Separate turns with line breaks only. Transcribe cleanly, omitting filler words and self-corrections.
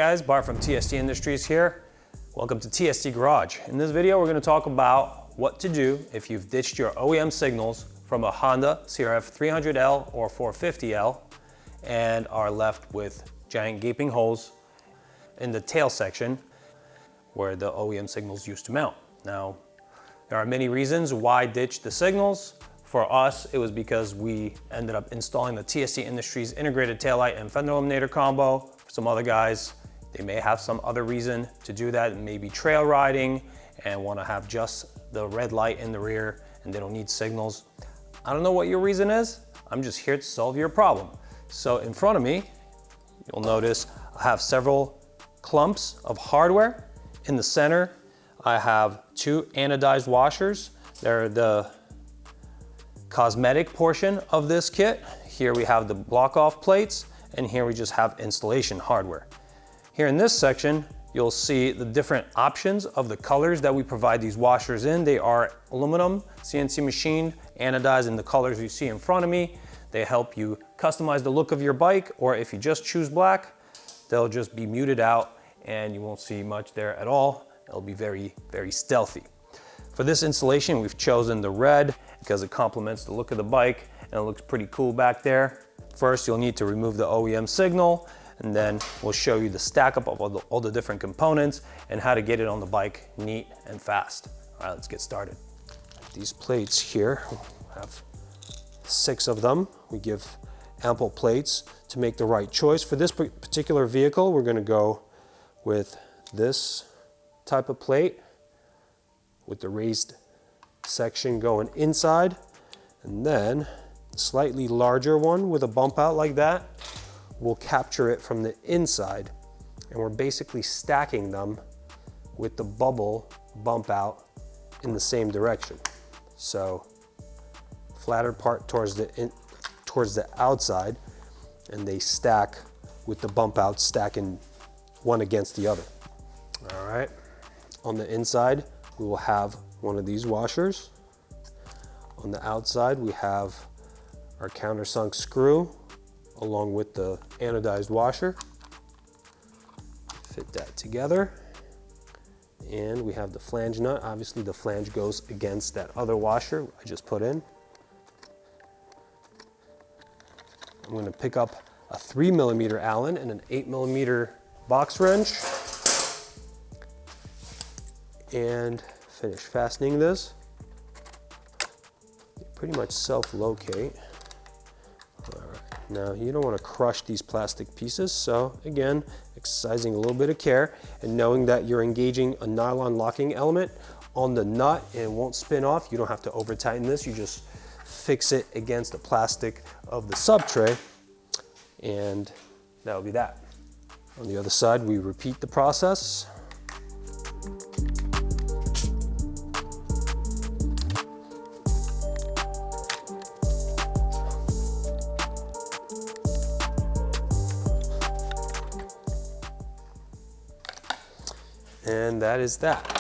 guys, Bart from TST Industries here. Welcome to TST Garage. In this video, we're going to talk about what to do if you've ditched your OEM signals from a Honda CRF300L or 450L and are left with giant gaping holes in the tail section where the OEM signals used to mount. Now, there are many reasons why ditch the signals. For us, it was because we ended up installing the TST Industries integrated taillight and fender eliminator combo. For some other guys, they may have some other reason to do that, maybe trail riding and want to have just the red light in the rear and they don't need signals. I don't know what your reason is. I'm just here to solve your problem. So in front of me, you'll notice I have several clumps of hardware. In the center, I have two anodized washers. They're the cosmetic portion of this kit. Here we have the block off plates, and here we just have installation hardware. Here in this section, you'll see the different options of the colors that we provide these washers in. They are aluminum, CNC machined, anodized in the colors you see in front of me. They help you customize the look of your bike, or if you just choose black, they'll just be muted out and you won't see much there at all. It'll be very, very stealthy. For this installation, we've chosen the red because it complements the look of the bike and it looks pretty cool back there. First, you'll need to remove the OEM signal, and then we'll show you the stack up of all the different components and how to get it on the bike neat and fast. All right, let's get started. These plates here, have 6 of them. We give ample plates to make the right choice. For this particular vehicle, we're gonna go with this type of plate with the raised section going inside, and then a slightly larger one with a bump out like that will capture it from the inside, and we're basically stacking them with the bubble bump out in the same direction. So flatter part towards the outside, and they stack with the bump out stacking one against the other. All right, on the inside we will have one of these washers. On the outside we have our countersunk screw along with the anodized washer. Fit that together. And we have the flange nut. Obviously the flange goes against that other washer I just put in. I'm going to pick up a 3mm Allen and an 8mm box wrench and finish fastening this. They pretty much self-locate. All right. Now you don't want to crush these plastic pieces, so again, exercising a little bit of care and knowing that you're engaging a nylon locking element on the nut and it won't spin off. You don't have to over tighten this, you just fix it against the plastic of the sub tray, and that'll be that. On the other side, we repeat the process. And that is that.